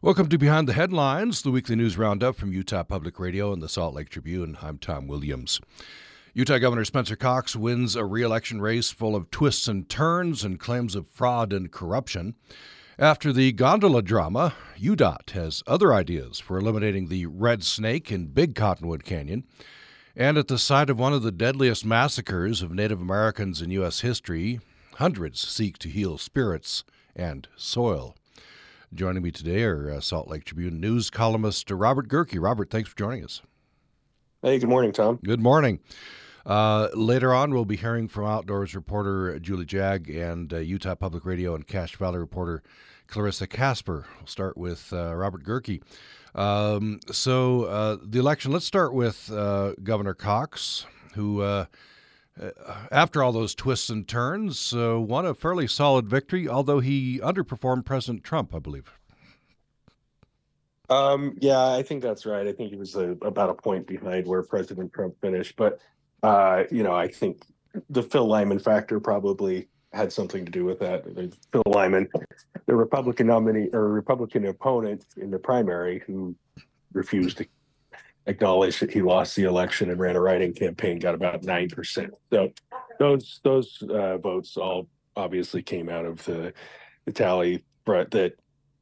Welcome to Behind the Headlines, the weekly news roundup from Utah Public Radio and the Salt Lake Tribune. I'm Tom Williams. Utah Governor Spencer Cox wins a re-election race full of twists and turns and claims of fraud and corruption. After the gondola drama, UDOT has other ideas for eliminating the red snake in Big Cottonwood Canyon. And at the site of one of the deadliest massacres of Native Americans in U.S. history, hundreds seek to heal spirits and soil. Joining me today are Salt Lake Tribune news columnist Robert Gerke. Robert, thanks for joining us. Hey, good morning, Tom. Good morning. Later on, we'll be hearing from Outdoors reporter Julie Jagg and Utah Public Radio and Cache Valley reporter Clarissa Casper. We'll start with Robert Gerke. So the election, let's start with Governor Cox, who, after all those twists and turns, won a fairly solid victory, although he underperformed President Trump, I believe. Yeah, I think that's right. I think he was about a point behind where President Trump finished. But, I think the Phil Lyman factor probably had something to do with that. Phil Lyman, the Republican nominee or Republican opponent in the primary, who refused to acknowledge that he lost the election and ran a write-in campaign, got about 9%. So those votes all obviously came out of the tally, but that,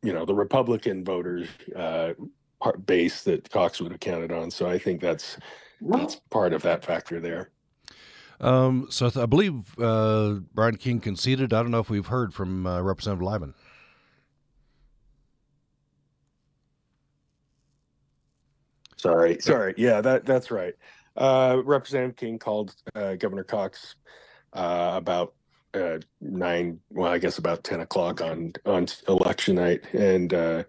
the Republican voters base that Cox would have counted on. So I think that's part of that factor there. I believe Brian King conceded. I don't know if we've heard from Representative Lyman. Sorry. Yeah, that's right. Representative King called Governor Cox about 10 o'clock on election night, and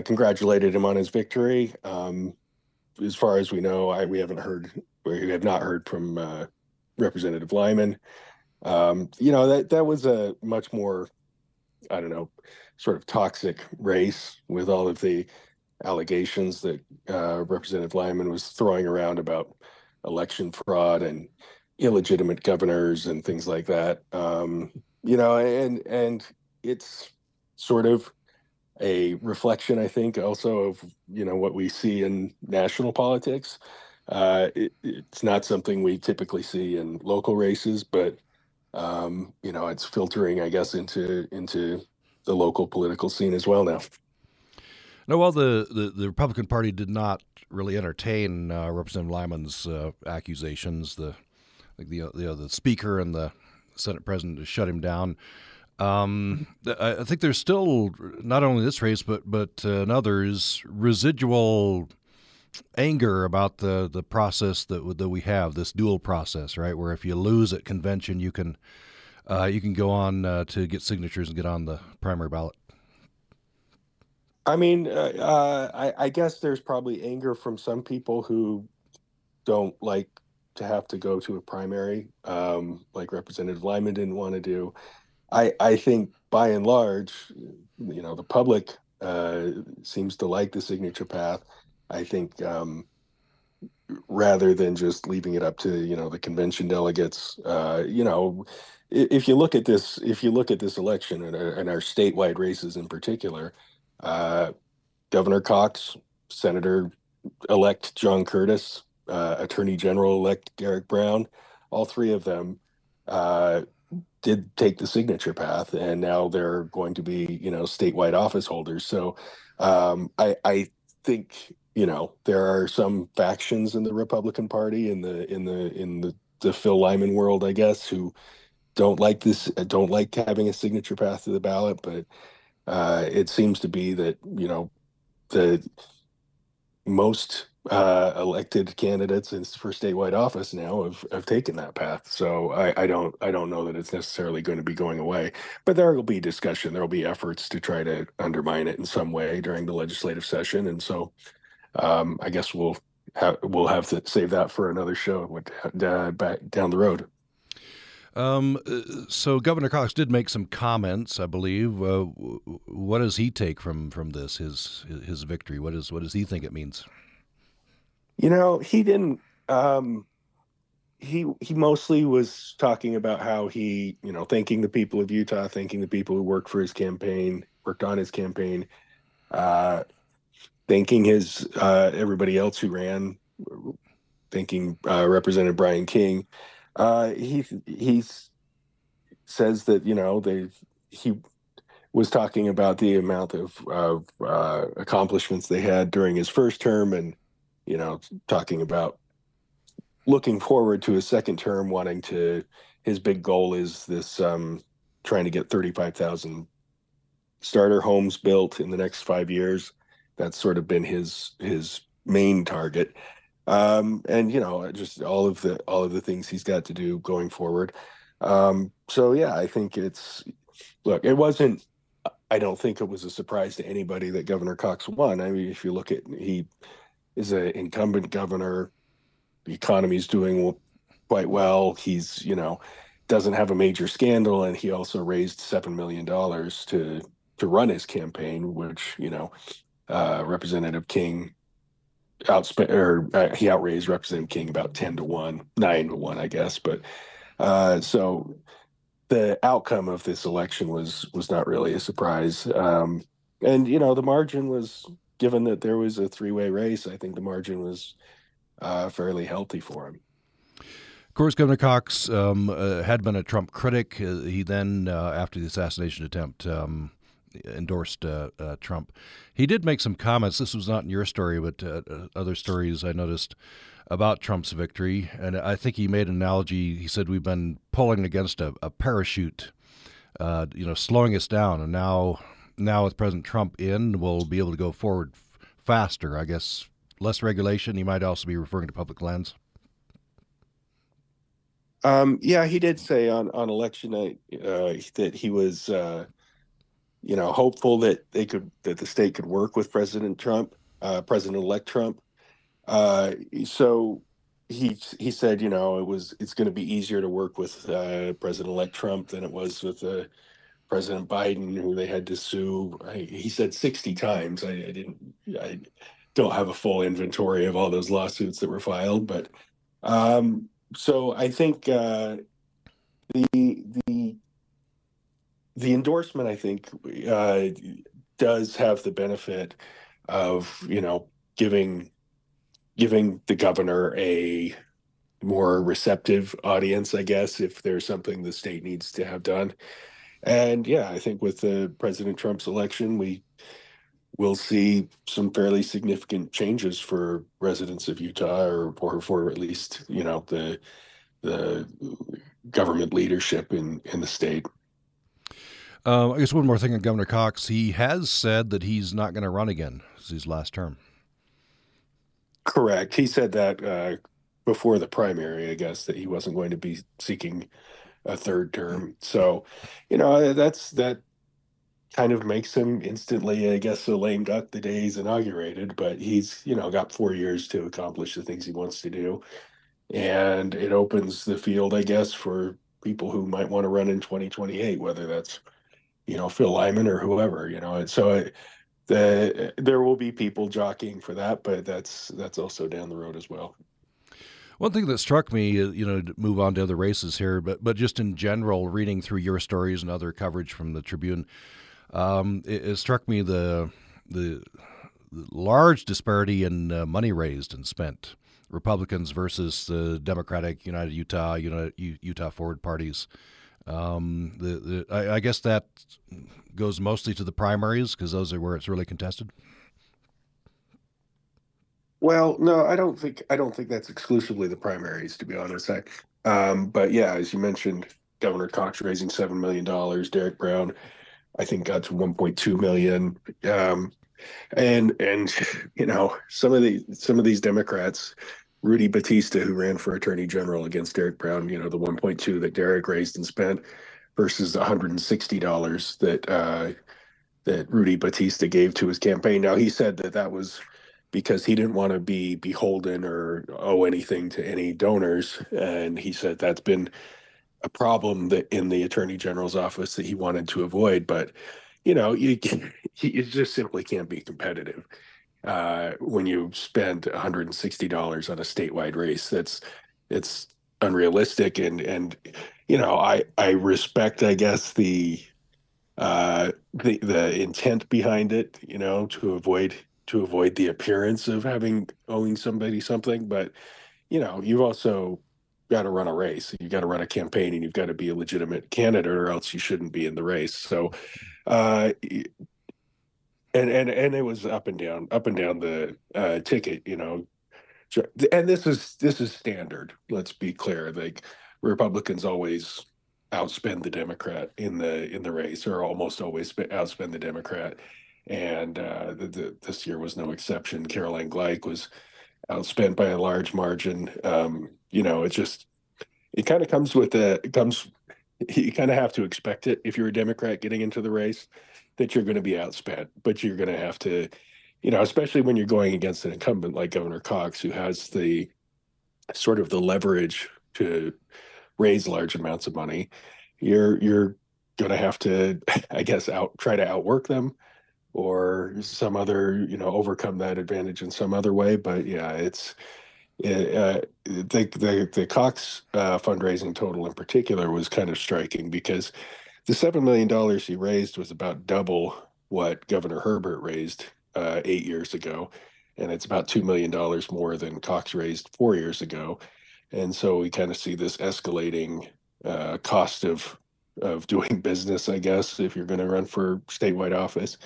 congratulated him on his victory. As far as we know, we have not heard from Representative Lyman. That was a much more, sort of toxic race with all of the allegations that Representative Lyman was throwing around about election fraud and illegitimate governors and things like that. And it's sort of a reflection, I think, also of, what we see in national politics. It's not something we typically see in local races, but, it's filtering, I guess, into the local political scene as well now. No, well, the Republican Party did not really entertain Representative Lyman's accusations. The Speaker and the Senate President to shut him down. I think there's still, not only this race, but in others, residual anger about the process that we have, this dual process, right? Where if you lose at convention, you can go on to get signatures and get on the primary ballot. I mean, I guess there's probably anger from some people who don't like to have to go to a primary, like Representative Lyman didn't want to do. I think by and large, the public seems to like the signature path. I think rather than just leaving it up to the convention delegates, if you look at this election and our statewide races in particular, Governor Cox, Senator-elect John Curtis, Attorney General-elect Garrick Brown, all three of them did take the signature path, and now they're going to be, statewide office holders. So I think, there are some factions in the Republican Party in the Phil Lyman world, I guess, who don't like having a signature path to the ballot, but it seems to be that, the most elected candidates for statewide office now have taken that path. So I don't know that it's necessarily going to be going away, but there will be discussion. There will be efforts to try to undermine it in some way during the legislative session. And so I guess we'll have to save that for another show back down the road. So Governor Cox did make some comments, I believe. What does he take from this, his victory? What does he think it means? He didn't. He mostly was talking about how he, thanking the people of Utah, thanking the people who worked on his campaign, uh, thanking his everybody else who ran, thanking Representative Brian King. He says that he was talking about the amount of accomplishments they had during his first term, and talking about looking forward to his second term, wanting to. His big goal is this trying to get 35,000 starter homes built in the next 5 years. That's sort of been his main target. And just all of the things he's got to do going forward. So yeah, I think look, it wasn't. I don't think it was a surprise to anybody that Governor Cox won. I mean, if you look at, he is an incumbent governor. The economy's doing quite well. He's, doesn't have a major scandal, and he also raised $7 million to run his campaign, which Representative King he outraised Representative King about 10-1, 9-1, I guess. But so the outcome of this election was not really a surprise. And the margin was, given that there was a three-way race, I think the margin was fairly healthy for him. Of course, Governor Cox had been a Trump critic. He then, after the assassination attempt, endorsed Trump. He did make some comments. This was not in your story, but other stories I noticed about Trump's victory. And I think he made an analogy. He said, we've been pulling against a parachute, slowing us down. And now with President Trump in, we'll be able to go forward faster. I guess less regulation. He might also be referring to public lands. Yeah, he did say on election night that he was hopeful that the state could work with President-elect Trump. So he said, it's going to be easier to work with President-elect Trump than it was with President Biden, who they had to sue. He said 60 times. I don't have a full inventory of all those lawsuits that were filed, but so I think the the endorsement, I think, does have the benefit of giving giving the governor a more receptive audience, I guess, if there's something the state needs to have done. And yeah, I think with the President Trump's election, we will see some fairly significant changes for residents of Utah, or for at least the government leadership in the state. I guess one more thing on Governor Cox. He has said that he's not going to run again. It's his last term. Correct. He said that before the primary, I guess, that he wasn't going to be seeking a third term. So, that kind of makes him instantly, I guess, a lame duck the day he's inaugurated. But he's, got 4 years to accomplish the things he wants to do, and it opens the field, I guess, for people who might want to run in 2028, whether that's Phil Lyman or whoever. And so there will be people jockeying for that, but that's also down the road as well. One thing that struck me, to move on to other races here, but just in general, reading through your stories and other coverage from the Tribune, it struck me the large disparity in money raised and spent. Republicans versus the Democratic, United Utah, Utah Forward parties. I guess that goes mostly to the primaries because those are where it's really contested. Well, no, I don't think that's exclusively the primaries, to be honest. But yeah, as you mentioned, Governor Cox raising $7 million, Derek Brown, I think, got to 1.2 million. And some of these Democrats, Rudy Batista, who ran for attorney general against Derek Brown, the 1.2 that Derek raised and spent versus the $160 that Rudy Batista gave to his campaign. Now, he said that was because he didn't want to be beholden or owe anything to any donors, and he said that's been a problem that in the attorney general's office that he wanted to avoid. But you just simply can't be competitive when you spend $160 on a statewide race. It's unrealistic, and I respect, I guess, the The intent behind it, to avoid the appearance of having owing somebody something. But you've also got to run a race. You got to run a campaign, and you've got to be a legitimate candidate, or else you shouldn't be in the race. So, uh, and it was up and down the ticket. Sure. And this is standard. Let's be clear. Like, Republicans always outspend the Democrat in the race, or almost always outspend the Democrat. And this year was no exception. Caroline Gleick was outspent by a large margin. It kind of comes with the it comes. You kind of have to expect it if you're a Democrat getting into the race, that you're going to be outspent, but you're going to have to, especially when you're going against an incumbent like Governor Cox, who has the sort of the leverage to raise large amounts of money. You're going to have to, I guess, try to outwork them, or some other, overcome that advantage in some other way. But yeah, the Cox fundraising total in particular was kind of striking, because the $7 million he raised was about double what Governor Herbert raised 8 years ago, and it's about $2 million more than Cox raised 4 years ago. And so we kind of see this escalating cost of doing business, I guess, if you're going to run for statewide office.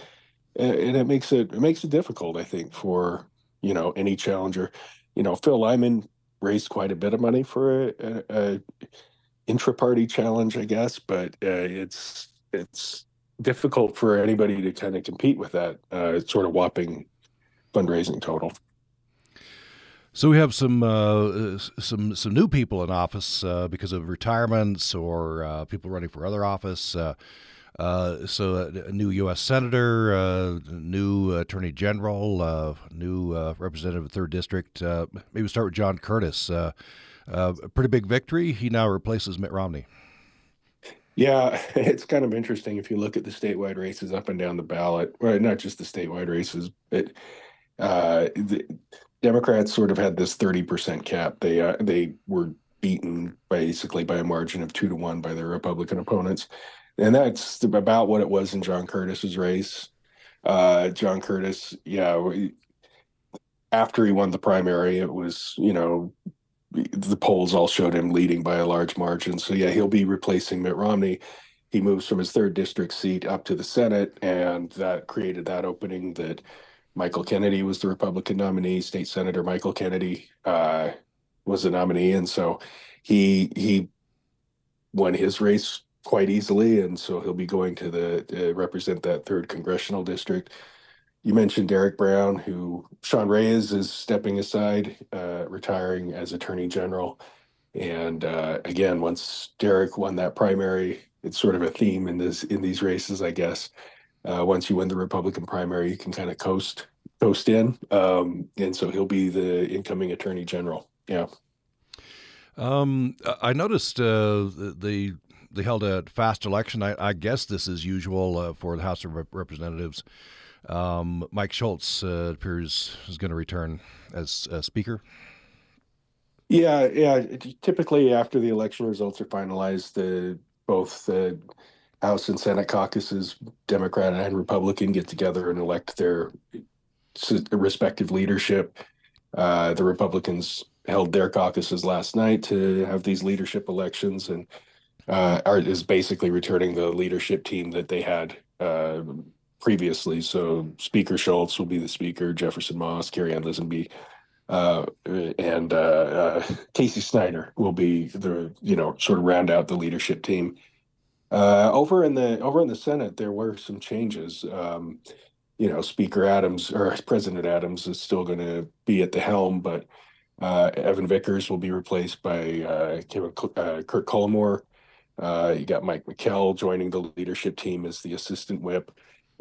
And it makes it difficult, I think, for any challenger. Phil Lyman raised quite a bit of money for a intra-party challenge, I guess, but it's difficult for anybody to kind of compete with that sort of whopping fundraising total. So we have some new people in office because of retirements or people running for other office. So a new U.S. Senator, new Attorney General, new Representative of Third District. Maybe start with John Curtis. A pretty big victory. He now replaces Mitt Romney. Yeah, it's kind of interesting if you look at the statewide races up and down the ballot. Well, not just the statewide races, but the Democrats sort of had this 30% cap. They were beaten basically by a margin of 2-1 by their Republican opponents, and that's about what it was in John Curtis's race. John Curtis, yeah, after he won the primary, it was, the polls all showed him leading by a large margin. So yeah, he'll be replacing Mitt Romney. He moves from his third district seat up to the Senate, and that created that opening that Michael Kennedy was the Republican nominee. State Senator Michael Kennedy was the nominee, and so he won his race quite easily, and so he'll be going to represent that third congressional district. You mentioned Derek Brown, who Sean Reyes is stepping aside, retiring as Attorney General. And again, once Derek won that primary, it's sort of a theme in these races, I guess. Once you win the Republican primary, you can kind of coast in, and so he'll be the incoming Attorney General. Yeah. I noticed they held a fast election. I guess this is usual for the House of Representatives. Mike Schultz appears is going to return as Speaker. Yeah, yeah. Typically, after the election results are finalized, both the House and Senate caucuses, Democrat and Republican, get together and elect their respective leadership. The Republicans held their caucuses last night to have these leadership elections, and is basically returning the leadership team that they had previously. So Speaker Schultz will be the Speaker, Jefferson Moss, Carrie Ann Lisenby, and Casey Snyder will be the sort of round out the leadership team. Over in the Senate, there were some changes. Speaker Adams, or President Adams, is still going to be at the helm, but Evan Vickers will be replaced by Kurt Cullimore. You got Mike McKell joining the leadership team as the assistant whip,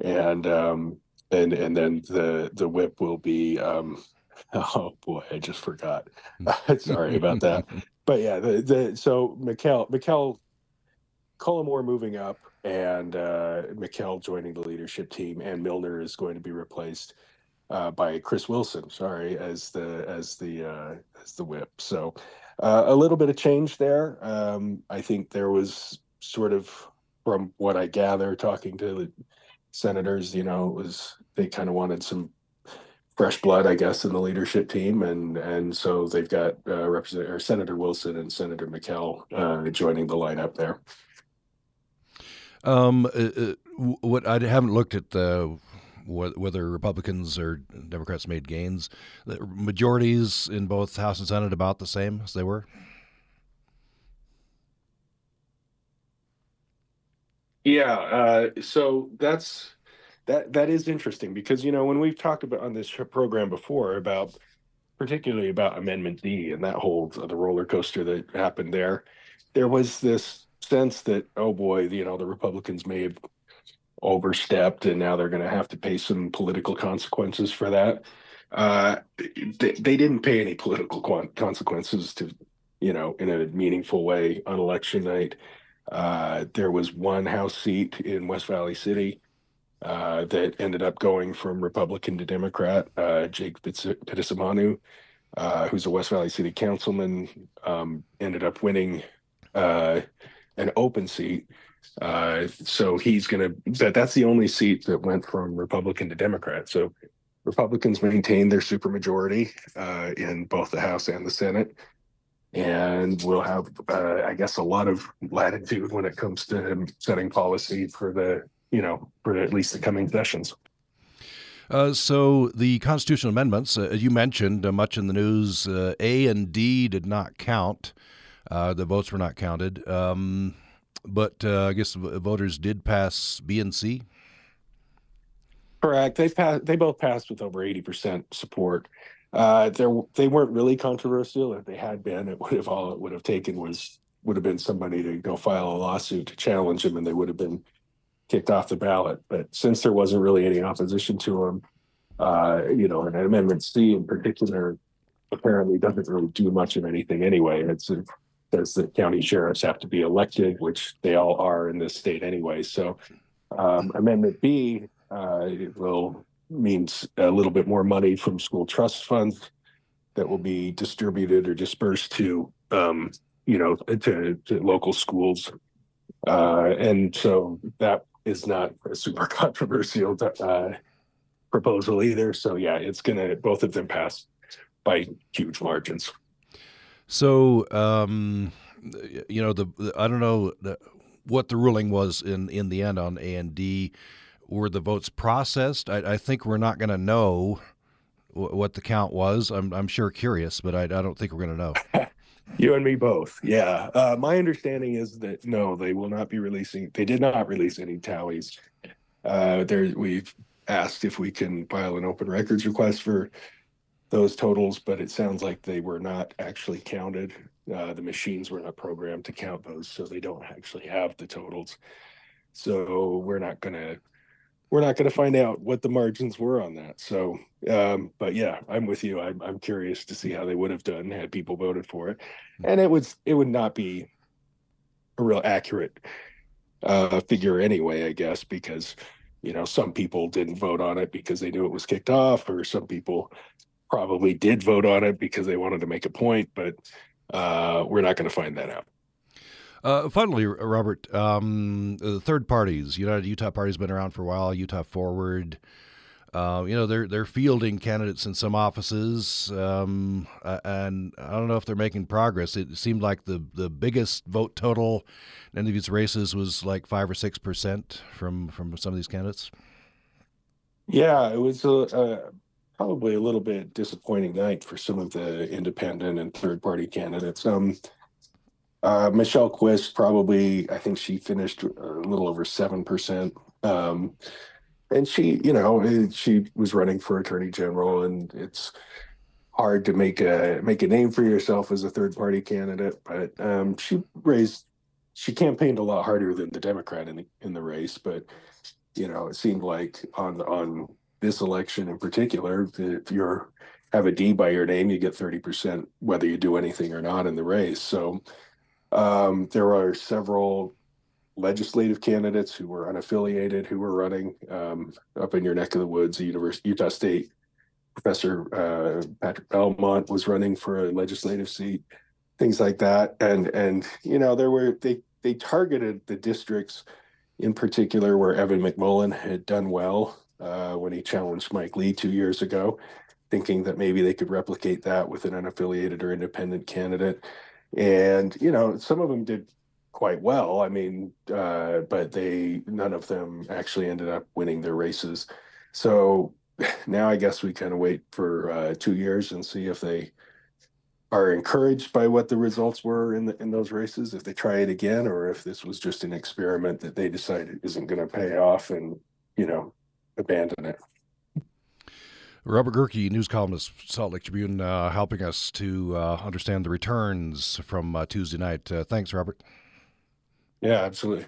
and and then the whip will be oh boy, I just forgot. Sorry about that. But yeah, so McKell Cullimore moving up, and McKell joining the leadership team, and Milner is going to be replaced by Chris Wilson, sorry, as the whip. So a little bit of change there. I think there was sort of from what I gather, talking to the senators, it was they kind of wanted some fresh blood, I guess, in the leadership team, and so they've got Representative or Senator Wilson and Senator McKell joining the lineup there. What I haven't looked at whether Republicans or Democrats made gains. The majorities in both House and Senate about the same as they were. Yeah, so that is interesting because when we've talked about on this program before about particularly about Amendment D and that whole the roller coaster that happened there was this sense that, oh boy, the Republicans may have overstepped and now they're going to have to pay some political consequences for that. They didn't pay any political consequences to, in a meaningful way on election night. There was one House seat in West Valley City that ended up going from Republican to Democrat. Jake Pittisamanu, who's a West Valley City councilman, ended up winning an open seat. So that's the only seat that went from Republican to Democrat. So Republicans maintained their supermajority in both the House and the Senate. And we'll have, I guess, a lot of latitude when it comes to setting policy for at least the coming sessions. So the constitutional amendments, as you mentioned, much in the news, A and D did not count. The votes were not counted. But I guess voters did pass B and C. Correct. They both passed with over 80% support. They weren't really controversial. If they had been, all it would have taken would have been somebody to go file a lawsuit to challenge them, and they would have been kicked off the ballot. But since there wasn't really any opposition to them, and Amendment C in particular apparently doesn't really do much of anything anyway. It says that county sheriffs have to be elected, which they all are in this state anyway. So Amendment B means a little bit more money from school trust funds that will be distributed or dispersed to local schools. And so that is not a super controversial proposal either. So yeah, both of them pass by huge margins. So I don't know what the ruling was in the end on A and D. Were the votes processed? I think we're not going to know what the count was. I'm sure curious, but I don't think we're going to know. You and me both. Yeah. My understanding is that no, they will not be releasing. They did not release any tallies. We've asked if we can file an open records request for those totals, but it sounds like they were not actually counted. The machines were not programmed to count those, so they don't actually have the totals. So we're not gonna find out what the margins were on that. So, but yeah, I'm with you. I'm curious to see how they would have done had people voted for it, and it would not be a real accurate figure anyway, I guess, because some people didn't vote on it because they knew it was kicked off, or some people probably did vote on it because they wanted to make a point, but we're not going to find that out. Finally, Robert, the third parties, United Utah Party's been around for a while. Utah Forward, they're fielding candidates in some offices, and I don't know if they're making progress. It seemed like the biggest vote total in any of these races was like 5 or 6% from some of these candidates. Yeah, it was probably a little bit disappointing night for some of the independent and third party candidates. Michelle Quist I think she finished a little over 7%. And she was running for attorney general, and it's hard to make a name for yourself as a third party candidate. But she campaigned a lot harder than the Democrat in the race. But it seemed like on this election in particular, if you have a D by your name, you get 30% whether you do anything or not in the race. So there are several legislative candidates who were unaffiliated who were running up in your neck of the woods. Utah State Professor Patrick Belmont was running for a legislative seat, things like that. And they targeted the districts in particular, where Evan McMullen had done well when he challenged Mike Lee 2 years ago, thinking that maybe they could replicate that with an unaffiliated or independent candidate. And, some of them did quite well. I mean, but none of them actually ended up winning their races. So now I guess we kind of wait for 2 years and see if they are encouraged by what the results were in those races, if they try it again, or if this was just an experiment that they decided isn't going to pay off and, abandon it. Robert Gerke, news columnist, Salt Lake Tribune, helping us to understand the returns from Tuesday night. Thanks, Robert. Yeah, absolutely.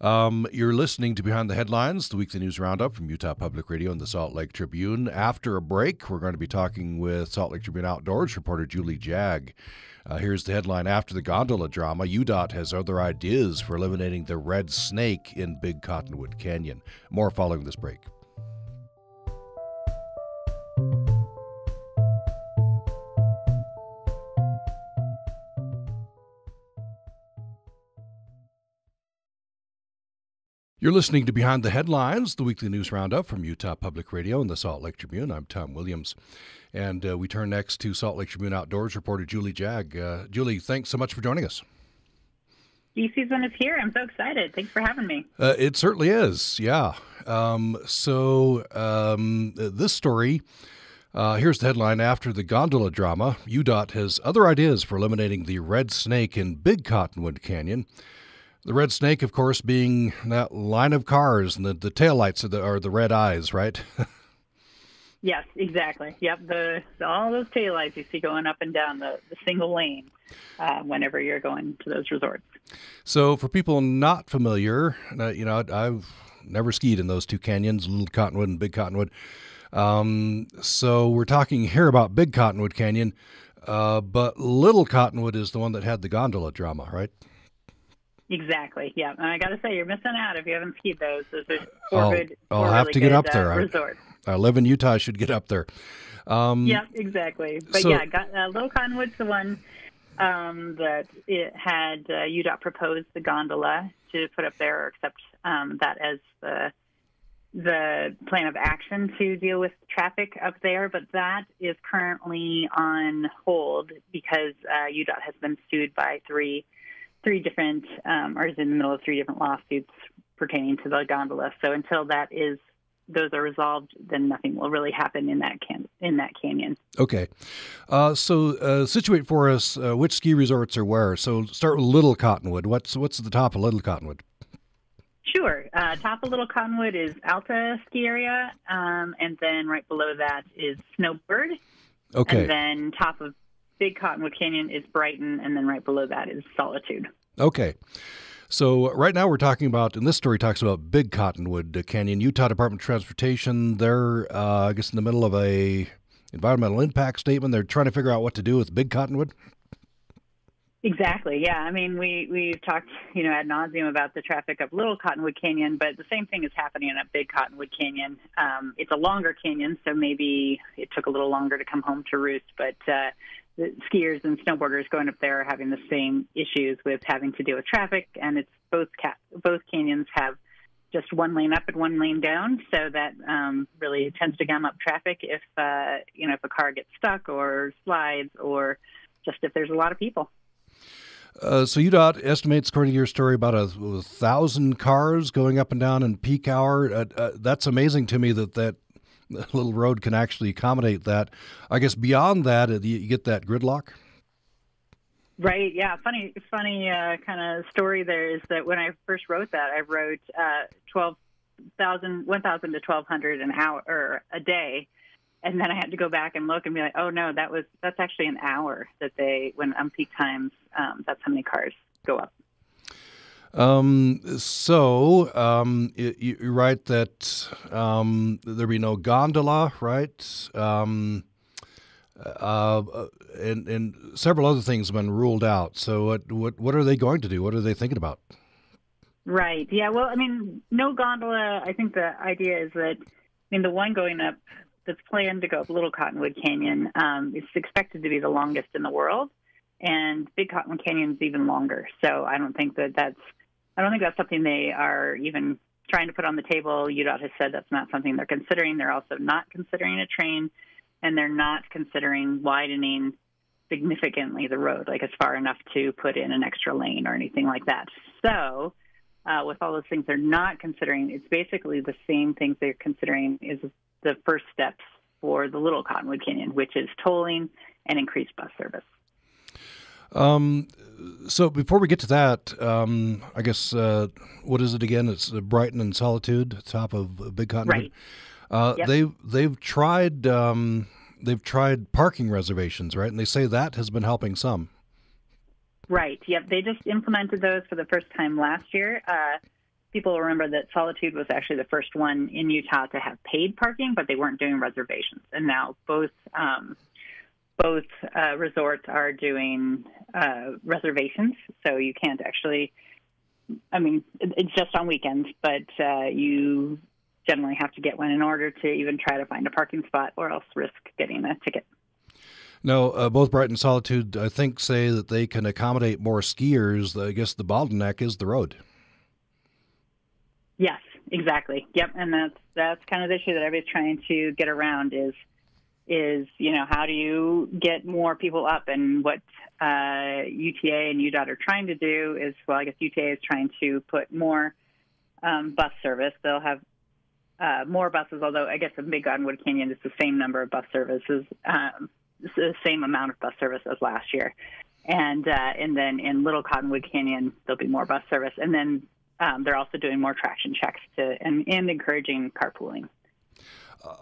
You're listening to Behind the Headlines, the weekly news roundup from Utah Public Radio and the Salt Lake Tribune. After a break, we're going to be talking with Salt Lake Tribune Outdoors reporter Julie Jagg. Here's the headline: after the gondola drama, UDOT has other ideas for eliminating the red snake in Big Cottonwood Canyon. More following this break. You're listening to Behind the Headlines, the weekly news roundup from Utah Public Radio and the Salt Lake Tribune. I'm Tom Williams, and we turn next to Salt Lake Tribune Outdoors reporter Julie Jagg. Julie, thanks so much for joining us. Ski season is here. I'm so excited. Thanks for having me. It certainly is, yeah. This story, here's the headline: after the gondola drama, UDOT has other ideas for eliminating the red snake in Big Cottonwood Canyon. The red snake, of course, being that line of cars, and the taillights are the red eyes, right? Yes, exactly. Yep, all those taillights you see going up and down the single lane whenever you're going to those resorts. So for people not familiar, I've never skied in those two canyons, Little Cottonwood and Big Cottonwood. So we're talking here about Big Cottonwood Canyon, but Little Cottonwood is the one that had the gondola drama, right? Exactly. Yeah, and I got to say, you're missing out if you haven't skied those. Those are I'll have to get up there. Resorts. I live in Utah. I should get up there. Yeah, exactly. But Little Cottonwood's the one that it had UDOT proposed the gondola to put up there, or accept that as the plan of action to deal with traffic up there. But that is currently on hold because UDOT has been sued by three different, or is in the middle of three different lawsuits pertaining to the gondola. So until those are resolved, then nothing will really happen in that canyon. Okay. So situate for us which ski resorts are where. So start with Little Cottonwood. What's the top of Little Cottonwood? Sure. Top of Little Cottonwood is Alta ski area, and then right below that is Snowbird. Okay. And then top of Big Cottonwood Canyon is Brighton, and then right below that is Solitude. Okay. So right now we're talking about, and this story talks about Big Cottonwood Canyon. Utah Department of Transportation, they're, I guess, in the middle of a environmental impact statement. They're trying to figure out what to do with Big Cottonwood. Exactly. Yeah. I mean, we've talked, ad nauseum about the traffic up Little Cottonwood Canyon, but the same thing is happening at Big Cottonwood Canyon. It's a longer canyon, so maybe it took a little longer to come home to roost, but the skiers and snowboarders going up there are having the same issues with having to deal with traffic, and it's both canyons have just one lane up and one lane down, so that really tends to gum up traffic if if a car gets stuck or slides, or just if there's a lot of people. So UDOT estimates, according to your story, about 1,000 cars going up and down in peak hour. That's amazing to me that little road can actually accommodate that. I guess beyond that, you get that gridlock. Right. Yeah. Funny kind of story there is that when I first wrote that, I wrote 1,000 to 1,200 an hour or a day. And then I had to go back and look and be like, oh no, that's actually an hour that when on peak times, that's how many cars go up. You write that there be no gondola, right? And several other things have been ruled out. So what are they going to do? What are they thinking about? Right. Yeah. Well, I mean, no gondola. I think the idea is that, the one going up that's planned to go up Little Cottonwood Canyon is expected to be the longest in the world, and Big Cottonwood Canyon is even longer. So I don't think that's I don't think that's something they are even trying to put on the table. UDOT has said that's not something they're considering. They're also not considering a train, and they're not considering widening significantly the road, like it's far enough to put in an extra lane or anything like that. So with all those things they're not considering, it's basically the same things they're considering is the first steps for the Little Cottonwood Canyon, which is tolling and increased bus service. So before we get to that, I guess, what is it again? It's Brighton and Solitude, top of Big Cottonwood. Right. Yep. They've tried parking reservations, right? And they say that has been helping some. Right. Yep. They just implemented those for the first time last year. People will remember that Solitude was actually the first one in Utah to have paid parking, but they weren't doing reservations. And now both resorts are doing reservations, so you can't actually. I mean, it's just on weekends, but you generally have to get one in order to even try to find a parking spot, or else risk getting a ticket. No, both Brighton and Solitude, I think, say that they can accommodate more skiers. I guess the bottleneck is the road. Yes, exactly. Yep, and that's kind of the issue that everybody's trying to get around is how do you get more people up? And what UTA and UDOT are trying to do is, well, I guess UTA is trying to put more bus service. They'll have more buses, although I guess in Big Cottonwood Canyon it's the same number of bus services, the same amount of bus service as last year. And then in Little Cottonwood Canyon, there'll be more bus service. And then they're also doing more traction checks and encouraging carpooling.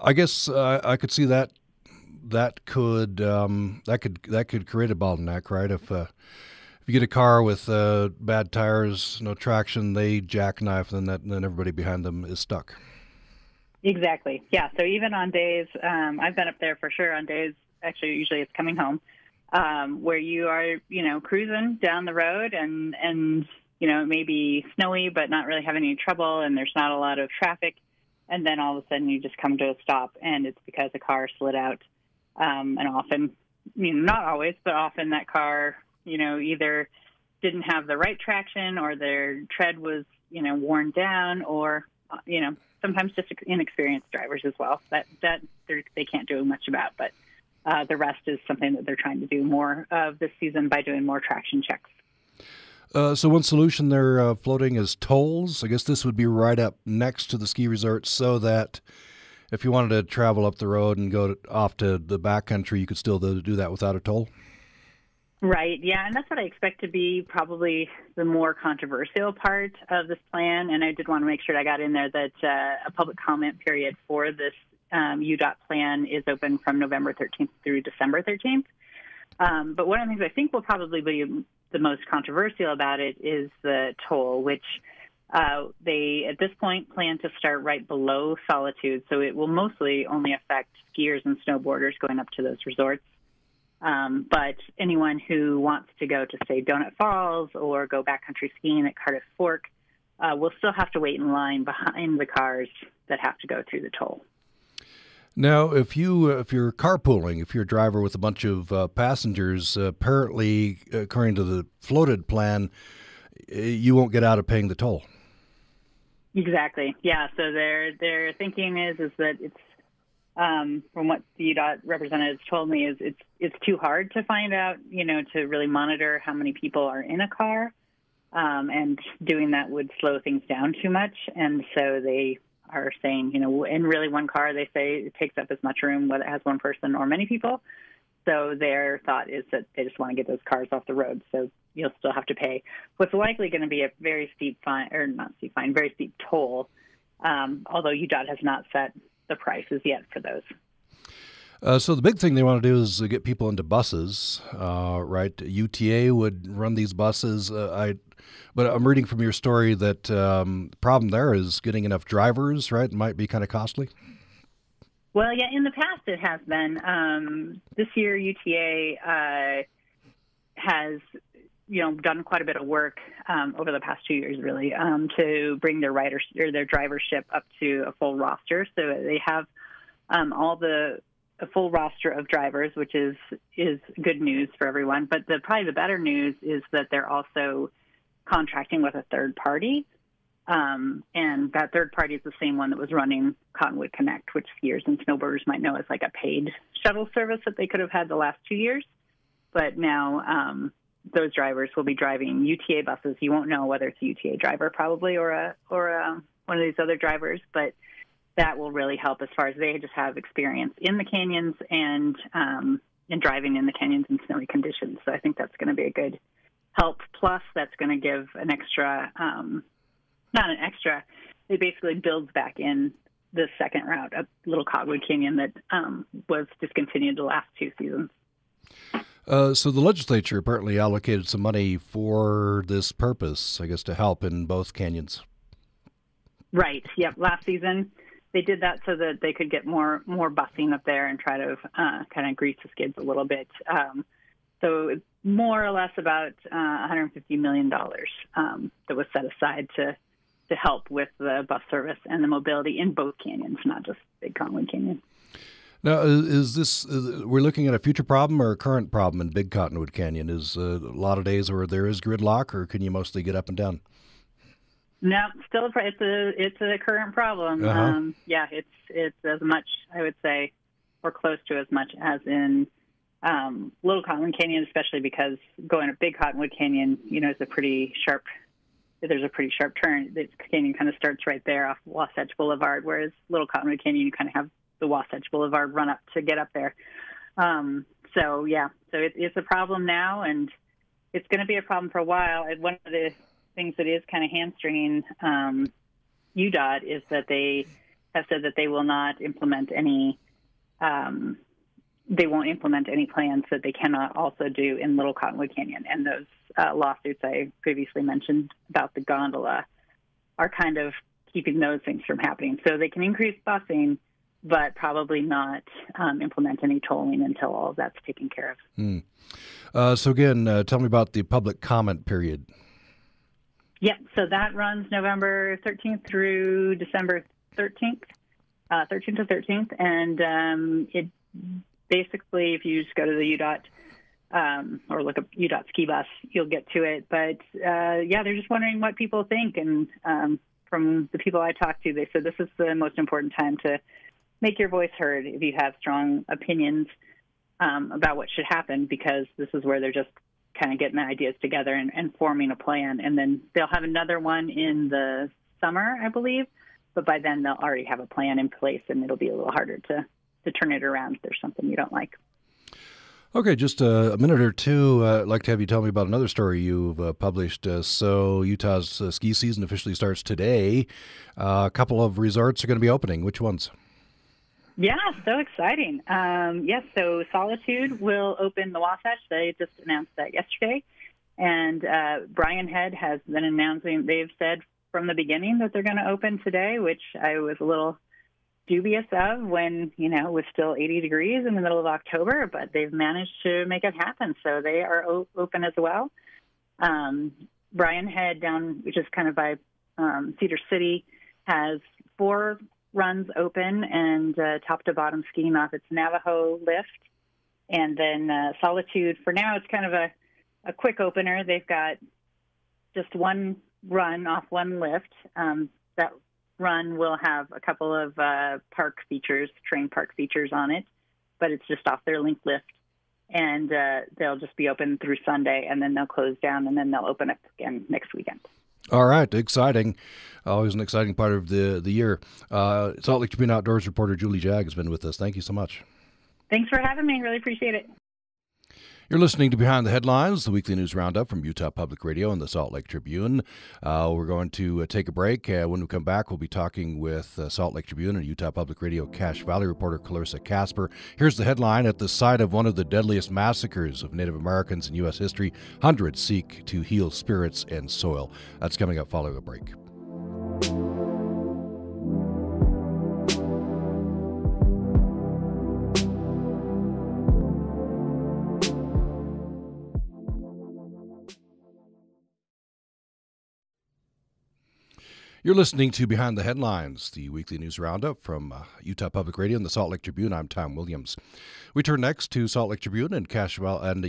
I guess I could see that could create a bottleneck, right? If you get a car with bad tires, no traction, they jackknife, then everybody behind them is stuck. Exactly. Yeah. So even on days, I've been up there for sure on days. Actually, usually it's coming home, where you are, cruising down the road and it may be snowy, but not really having any trouble, and there's not a lot of traffic. And then all of a sudden you just come to a stop, and it's because a car slid out. And often, not always, but often that car, either didn't have the right traction, or their tread was, worn down, or, sometimes just inexperienced drivers as well. That they can't do much about. But the rest is something that they're trying to do more of this season by doing more traction checks. So one solution they're floating is tolls. I guess this would be right up next to the ski resort, so that if you wanted to travel up the road and go off to the backcountry, you could still do that without a toll. Right, yeah, and that's what I expect to be probably the more controversial part of this plan. And I did want to make sure I got in there that a public comment period for this UDOT plan is open from November 13th through December 13th. But one of the things I think will probably be the most controversial about it is the toll, which they, at this point, plan to start right below Solitude. So it will mostly only affect skiers and snowboarders going up to those resorts. But anyone who wants to go to, say, Donut Falls or go backcountry skiing at Cardiff Fork will still have to wait in line behind the cars that have to go through the toll. Now, if you're carpooling, if you're a driver with a bunch of passengers, apparently, according to the floated plan, you won't get out of paying the toll. Exactly. Yeah. So their thinking is that it's from what the UDOT representatives told me is it's too hard to find out, to really monitor how many people are in a car, and doing that would slow things down too much, and so they are saying, in really one car, they say it takes up as much room whether it has one person or many people. So their thought is that they just want to get those cars off the road. So you'll still have to pay what's likely going to be a very steep fine, or not steep fine, very steep toll, although UDOT has not set the prices yet for those. So the big thing they want to do is get people into buses, right? UTA would run these buses. But I'm reading from your story that the problem there is getting enough drivers, right? It might be kind of costly. Well, yeah, in the past it has been. This year UTA has, done quite a bit of work over the past 2 years, really, to bring their drivership up to a full roster. So they have a full roster of drivers, which is good news for everyone. But probably the better news is that they're also contracting with a third party. And that third party is the same one that was running Cottonwood Connect, which skiers and snowboarders might know as like a paid shuttle service that they could have had the last 2 years. But now those drivers will be driving UTA buses. You won't know whether it's a UTA driver probably or one of these other drivers, but that will really help as far as they just have experience in the canyons and driving in the canyons in snowy conditions. So I think that's going to be a good help. Plus, that's going to give an extra, not an extra, it basically builds back in the second route of Little Cottonwood Canyon that was discontinued the last 2 seasons. So the legislature apparently allocated some money for this purpose, I guess, to help in both canyons. Right. Yep. Last season, they did that so that they could get more busing up there and try to kind of grease the skids a little bit. So it's more or less about $150 million that was set aside to help with the bus service and the mobility in both canyons, not just Big Cottonwood Canyon. Now, is this, we're looking at a future problem or a current problem in Big Cottonwood Canyon? Is a lot of days where there is gridlock, or can you mostly get up and down? No, still it's a current problem. Uh-huh. Yeah, it's as much, I would say, or close to as much as in Little Cottonwood Canyon, especially because going to Big Cottonwood Canyon, you know, there's a pretty sharp turn. The canyon kind of starts right there off Wasatch Boulevard, whereas Little Cottonwood Canyon, you kind of have the Wasatch Boulevard run up to get up there. So it's a problem now, and it's going to be a problem for a while. And one of the things that is kind of hamstringing UDOT is that they have said that they will not implement any. They won't implement any plans that they cannot also do in Little Cottonwood Canyon. And those lawsuits I previously mentioned about the gondola are kind of keeping those things from happening. So they can increase busing, but probably not implement any tolling until all of that's taken care of. So again, tell me about the public comment period. Yep, so that runs November 13th through December 13th, 13th to 13th. And it basically, if you just go to the UDOT or look up UDOT ski bus, you'll get to it. But, they're just wondering what people think. And from the people I talked to, they said this is the most important time to make your voice heard if you have strong opinions about what should happen, because this is where they're just kind of getting the ideas together and forming a plan. And then they'll have another one in the summer, I believe. But by then, they'll already have a plan in place, and it'll be a little harder to turn it around if there's something you don't like. Okay, just a minute or two. I'd like to have you tell me about another story you've published. So Utah's ski season officially starts today. A couple of resorts are going to be opening. Which ones? Yeah, so exciting. So Solitude will open the Wasatch. They just announced that yesterday. And Brian Head has been announcing, they've said from the beginning that they're going to open today, which I was a little dubious of when, it was still 80 degrees in the middle of October, but they've managed to make it happen. So they are open as well. Brian Head down, which is kind of by Cedar City, has 4 runs open and top to bottom skiing off its Navajo lift. And then Solitude, for now, it's kind of a quick opener. They've got just one run off one lift. That run will have a couple of terrain park features on it, but it's just off their link lift. And they'll just be open through Sunday, and then they'll close down, and then they'll open up again next weekend. All right, exciting. Always an exciting part of the year. Salt Lake Tribune Outdoors reporter Julie Jagg has been with us. Thank you so much. Thanks for having me. Really appreciate it. You're listening to Behind the Headlines, the weekly news roundup from Utah Public Radio and the Salt Lake Tribune. We're going to take a break. When we come back, we'll be talking with Salt Lake Tribune and Utah Public Radio Cache Valley reporter Clarissa Casper. Here's the headline: at the site of one of the deadliest massacres of Native Americans in U.S. history, hundreds seek to heal spirits and soil. That's coming up following a break. You're listening to Behind the Headlines, the weekly news roundup from Utah Public Radio and the Salt Lake Tribune. I'm Tom Williams. We turn next to Salt Lake Tribune and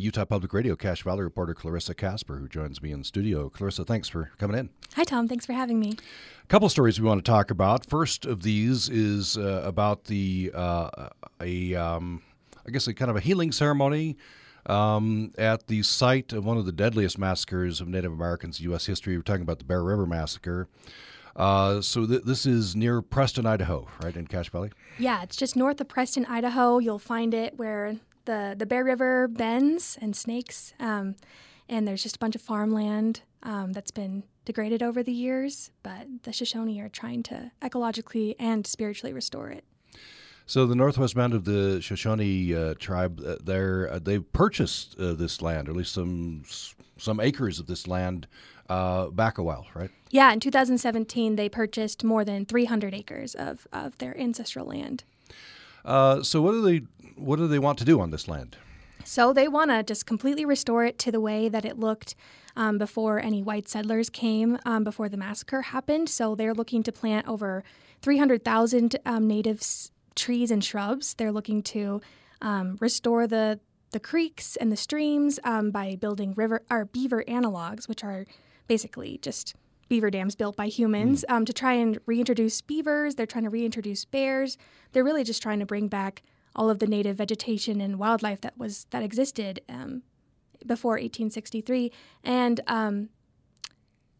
Utah Public Radio Cache Valley reporter Clarissa Casper, who joins me in studio. Clarissa, thanks for coming in. Hi, Tom. Thanks for having me. A couple stories we want to talk about. First of these is about I guess a kind of a healing ceremony at the site of one of the deadliest massacres of Native Americans in U.S. history. We're talking about the Bear River Massacre. This is near Preston, Idaho, right, in Cache Valley? Yeah, it's just north of Preston, Idaho. You'll find it where the Bear River bends and snakes, and there's just a bunch of farmland that's been degraded over the years, but the Shoshone are trying to ecologically and spiritually restore it. So the northwest band of the Shoshone tribe, they've purchased this land, or at least some acres of this land, back a while, right? Yeah, in 2017, they purchased more than 300 acres of their ancestral land. So what do they want to do on this land? So they want to just completely restore it to the way that it looked before any white settlers came, before the massacre happened. So they're looking to plant over 300,000 native trees and shrubs. They're looking to restore the creeks and the streams by building beaver analogs, which are basically just beaver dams built by humans, to try and reintroduce beavers. They're trying to reintroduce bears. They're really just trying to bring back all of the native vegetation and wildlife that existed before 1863. And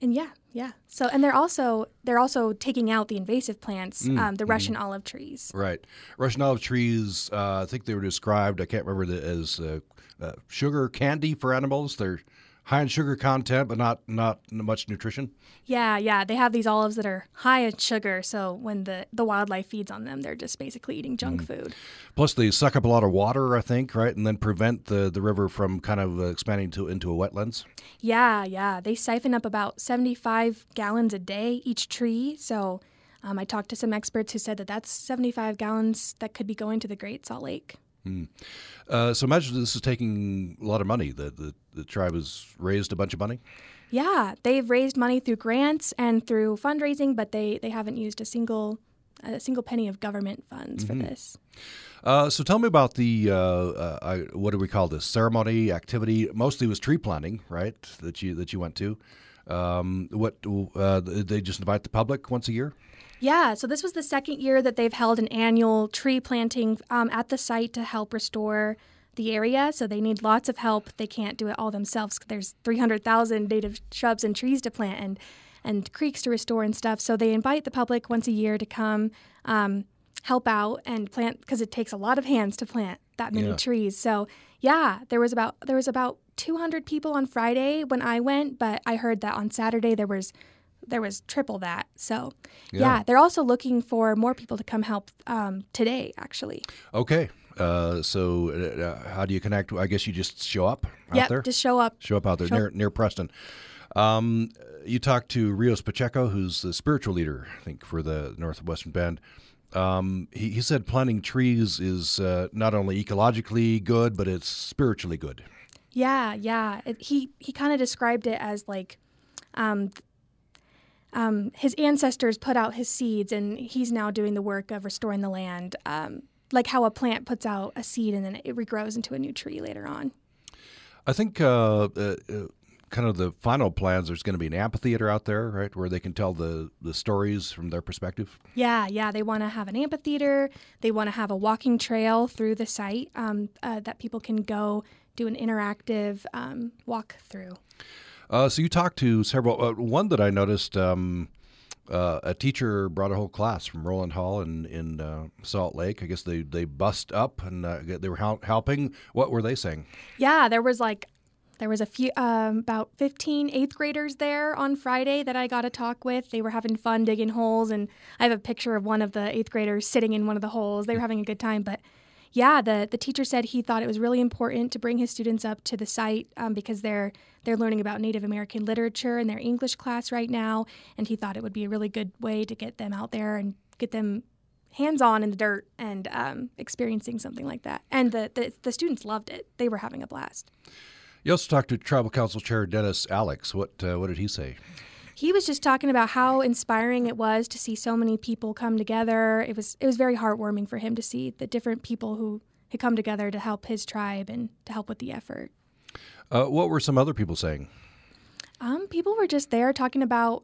yeah. So, and they're also taking out the invasive plants, the Russian olive trees. Right, Russian olive trees. I think they were described. I can't remember as sugar candy for animals. They're high in sugar content, but not much nutrition. Yeah. They have these olives that are high in sugar, so when the wildlife feeds on them, they're just basically eating junk food. Plus, they suck up a lot of water, I think, right, and then prevent the river from kind of expanding into a wetlands. Yeah. They siphon up about 75 gallons a day each tree. So I talked to some experts who said that's 75 gallons that could be going to the Great Salt Lake. So imagine this is taking a lot of money. The tribe has raised a bunch of money? Yeah, they've raised money through grants and through fundraising, but they haven't used a single penny of government funds for this. So tell me about the, what do we call this, ceremony, activity? Mostly it was tree planting, right, that you went to. Did they just invite the public once a year? Yeah, so this was the second year that they've held an annual tree planting at the site to help restore the area. So they need lots of help. They can't do it all themselves. There's 300,000 native shrubs and trees to plant and creeks to restore and stuff. So they invite the public once a year to come help out and plant, because it takes a lot of hands to plant that many trees. So yeah, there was about 200 people on Friday when I went, but I heard that on Saturday there was triple that. So, yeah, they're also looking for more people to come help today, actually. Okay. So how do you connect? I guess you just show up out there? Yeah, just show up. Show up out there near Preston. You talked to Rios Pacheco, who's the spiritual leader, I think, for the Northwestern Band. He said planting trees is not only ecologically good, but it's spiritually good. Yeah. He kind of described it as like his ancestors put out his seeds, and he's now doing the work of restoring the land, like how a plant puts out a seed and then it regrows into a new tree later on. I think kind of the final plans, there's going to be an amphitheater out there, right, where they can tell the stories from their perspective. Yeah. They want to have an amphitheater. They want to have a walking trail through the site that people can go do an interactive walk through. So you talked to several. One that I noticed, a teacher brought a whole class from Roland Hall in Salt Lake. I guess they bussed up and they were helping. What were they saying? Yeah, there was a few about 15 eighth graders there on Friday that I got to talk with. They were having fun digging holes, and I have a picture of one of the eighth graders sitting in one of the holes. They were having a good time, but. Yeah, the teacher said he thought it was really important to bring his students up to the site because they're learning about Native American literature in their English class right now, and he thought it would be a really good way to get them out there and get them hands-on in the dirt and experiencing something like that. And the students loved it. They were having a blast. You also talked to Tribal Council Chair Dennis Alex. What did he say? He was just talking about how inspiring it was to see so many people come together. It was very heartwarming for him to see the different people who had come together to help his tribe and to help with the effort. What were some other people saying? People were just there talking about,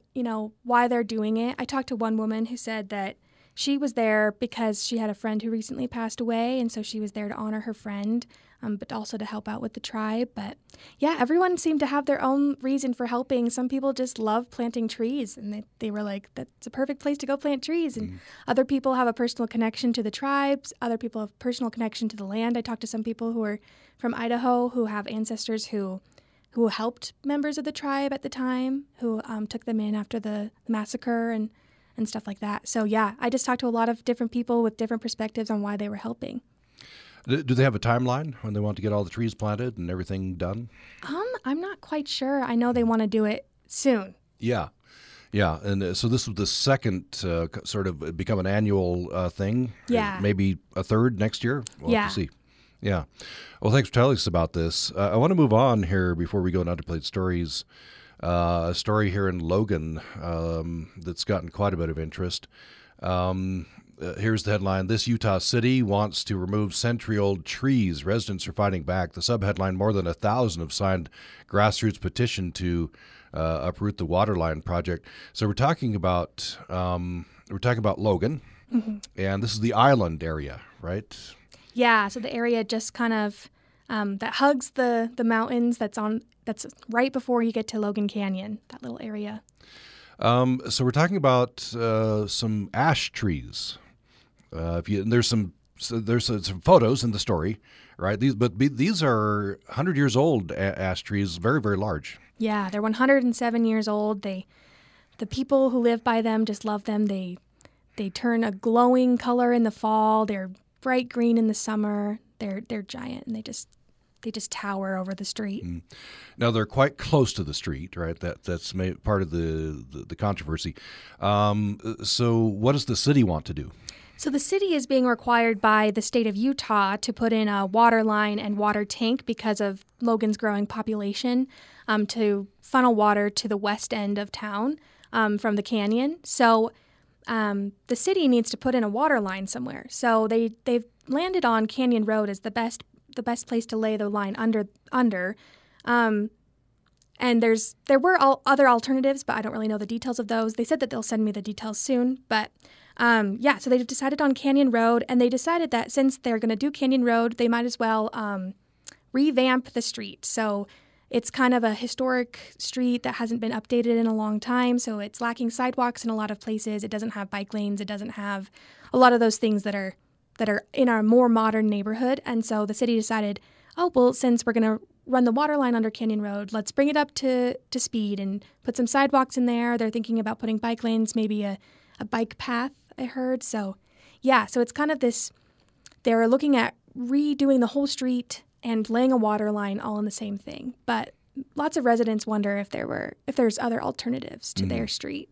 why they're doing it. I talked to one woman who said that she was there because she had a friend who recently passed away, and so she was there to honor her friend, but also to help out with the tribe. But yeah, everyone seemed to have their own reason for helping. Some people just love planting trees, and they were like, that's a perfect place to go plant trees. And other people have a personal connection to the tribes. Other people have personal connection to the land. I talked to some people who are from Idaho who have ancestors who helped members of the tribe at the time, who took them in after the massacre and stuff like that. So yeah, I just talked to a lot of different people with different perspectives on why they were helping. Do they have a timeline when they want to get all the trees planted and everything done? I'm not quite sure. I know they want to do it soon. Yeah. And so this was the second sort of become an annual thing. Yeah. Maybe a third next year. We'll have to see. Yeah. Well, thanks for telling us about this. I want to move on here before we go into Underplayed Stories. A story here in Logan that's gotten quite a bit of interest. Here's the headline. This Utah city wants to remove century-old trees. Residents are fighting back. The subheadline, more than 1,000 have signed grassroots petition to uproot the waterline project. So we're talking about Logan, and this is the island area, right? Yeah, so the area just kind of that hugs the mountains that's right before you get to Logan Canyon, that little area. So we're talking about some ash trees. There's some photos in the story, right? These are 100 years old ash trees, very, very large. Yeah, they're 107 years old. The people who live by them just love them. They turn a glowing color in the fall. They're bright green in the summer. They're giant, and they just tower over the street. Now they're quite close to the street, right? That's part of the controversy. So what does the city want to do? So the city is being required by the state of Utah to put in a water line and water tank because of Logan's growing population, to funnel water to the west end of town from the canyon. So the city needs to put in a water line somewhere. So they've landed on Canyon Road as the best place to lay the line under. And there were other alternatives, but I don't really know the details of those. They said that they'll send me the details soon. But so they've decided on Canyon Road, and they decided that since they're going to do Canyon Road, they might as well revamp the street. So it's kind of a historic street that hasn't been updated in a long time, so it's lacking sidewalks in a lot of places. It doesn't have bike lanes. It doesn't have a lot of those things that are in our more modern neighborhood. And so the city decided, since we're going to run the water line under Canyon Road, let's bring it up to speed and put some sidewalks in there. They're thinking about putting bike lanes, maybe a bike path, I heard. So it's kind of this, they're looking at redoing the whole street and laying a water line all in the same thing. But lots of residents wonder if there's other alternatives to their street.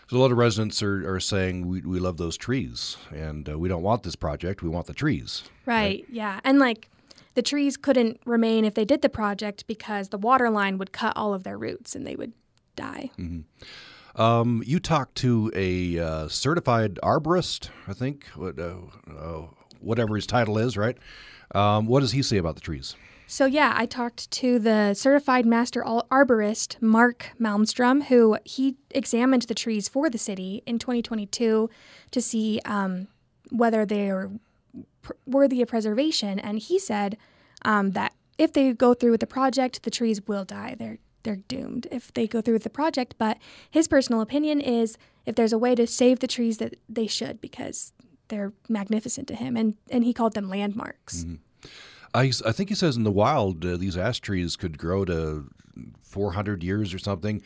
So a lot of residents are saying we love those trees, and we don't want this project. We want the trees. Right? Yeah. And the trees couldn't remain if they did the project because the water line would cut all of their roots and they would die. Mm-hmm. You talked to a certified arborist, I think, whatever his title is, right? What does he say about the trees? So I talked to the certified master arborist, Mark Malmstrom, who he examined the trees for the city in 2022 to see whether they are worthy of preservation. And he said that if they go through with the project, the trees will die. They're doomed if they go through with the project. But his personal opinion is if there's a way to save the trees, that they should, because they're magnificent to him. And he called them landmarks. Mm-hmm. I think he says in the wild, these ash trees could grow to 400 years or something.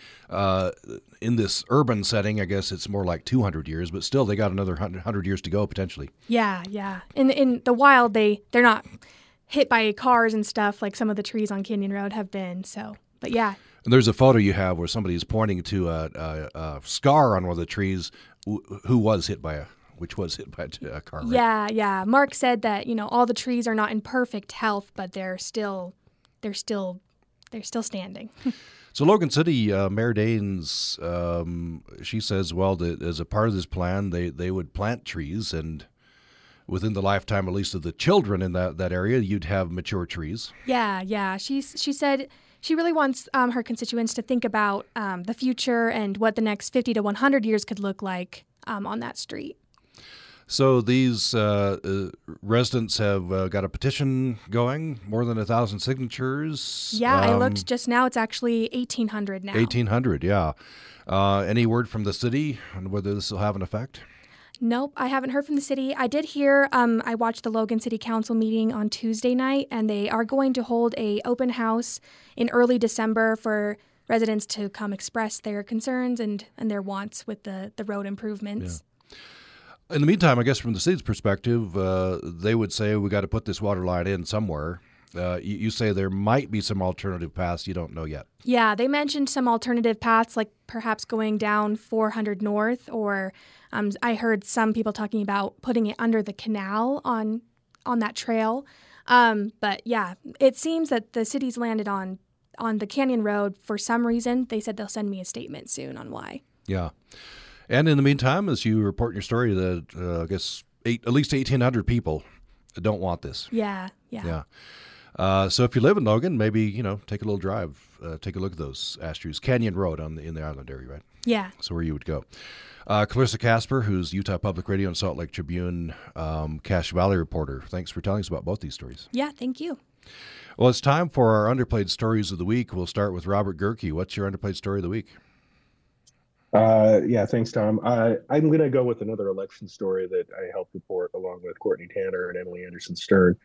In this urban setting, I guess it's more like 200 years, but still they got another 100 years to go potentially. Yeah. In the wild, they're not hit by cars and stuff like some of the trees on Canyon Road have been. So, but yeah. And there's a photo you have where somebody's pointing to a scar on one of the trees which was hit by a car. Right? Yeah. Mark said that, all the trees are not in perfect health, but they're still they're still standing. So Logan City, Mayor Daines, she says, well, that as a part of this plan, they would plant trees, and within the lifetime, at least of the children in that area, you'd have mature trees. Yeah. She said she really wants her constituents to think about the future and what the next 50 to 100 years could look like on that street. So these residents have got a petition going, more than 1,000 signatures. Yeah, I looked just now. It's actually 1,800 now. 1,800, yeah. Any word from the city on whether this will have an effect? Nope, I haven't heard from the city. I did hear, I watched the Logan City Council meeting on Tuesday night, and they are going to hold a open house in early December for residents to come express their concerns and their wants with the road improvements. Yeah. In the meantime, I guess from the city's perspective, they would say we got to put this water line in somewhere. You say there might be some alternative paths. You don't know yet. Yeah, they mentioned some alternative paths, like perhaps going down 400 North, or I heard some people talking about putting it under the canal on that trail. But yeah, it seems that the city's landed on the Canyon Road for some reason. They said they'll send me a statement soon on why. Yeah. And in the meantime, as you report in your story, that I guess at least 1,800 people don't want this. Yeah. So if you live in Logan, maybe, take a little drive, take a look at those ash trees. Canyon Road in the island area, right? Yeah. So where you would go. Clarissa Casper, who's Utah Public Radio and Salt Lake Tribune Cache Valley reporter. Thanks for telling us about both these stories. Yeah, thank you. Well, it's time for our underplayed stories of the week. We'll start with Robert Gerke. What's your underplayed story of the week? Yeah, thanks, Tom. I'm going to go with another election story that I helped report along with Courtney Tanner and Emily Anderson-Stern,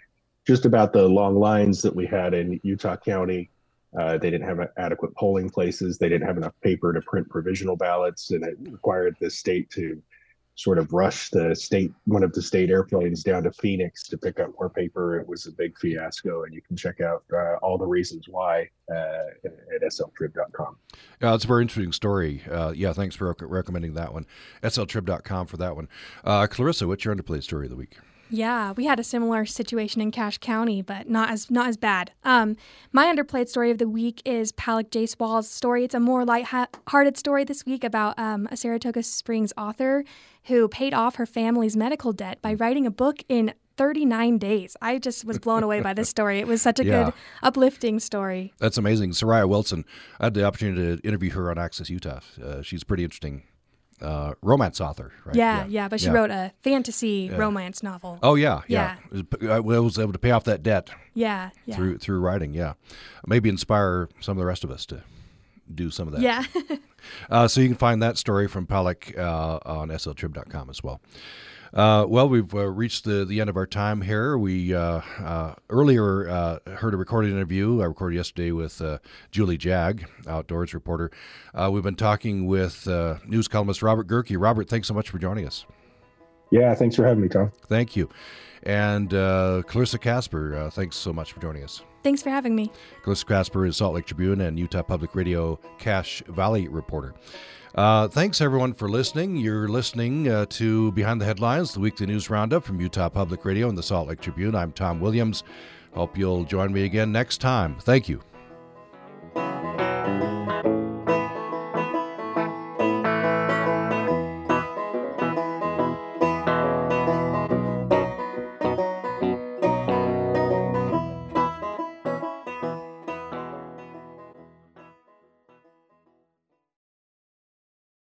just about the long lines that we had in Utah County. They didn't have adequate polling places. They didn't have enough paper to print provisional ballots, and it required the state to sort of rush one of the state airplanes down to Phoenix to pick up more paper. It was a big fiasco, and you can check out all the reasons why at sltrib.com. Yeah, it's a very interesting story. Thanks for recommending that one. sltrib.com for that one. Clarissa, what's your underplayed story of the week? Yeah, we had a similar situation in Cache County, but not as bad. My underplayed story of the week is Palak Jaiswal's story. It's a more lighthearted story this week about a Saratoga Springs author who paid off her family's medical debt by writing a book in 39 days. I just was blown away by this story. It was such a good, uplifting story. That's amazing. Soraya Wilson, I had the opportunity to interview her on Access Utah. She's pretty interesting. Romance author, right? Yeah, but she wrote a fantasy romance novel. Oh, yeah. I was able to pay off that debt. Yeah. Through writing, maybe inspire some of the rest of us to do some of that. Yeah. So you can find that story from Palak on sltrib.com as well. Well, we've reached the end of our time here. We earlier heard a recorded interview I recorded yesterday with Julie Jag, outdoors reporter. We've been talking with news columnist Robert Gerke. Robert, thanks so much for joining us. Yeah, thanks for having me, Tom. Thank you. And Clarissa Casper, thanks so much for joining us. Thanks for having me. Clarissa Casper is Salt Lake Tribune and Utah Public Radio Cache Valley reporter. Thanks, everyone, for listening. You're listening to Behind the Headlines, the weekly news roundup from Utah Public Radio and the Salt Lake Tribune. I'm Tom Williams. Hope you'll join me again next time. Thank you.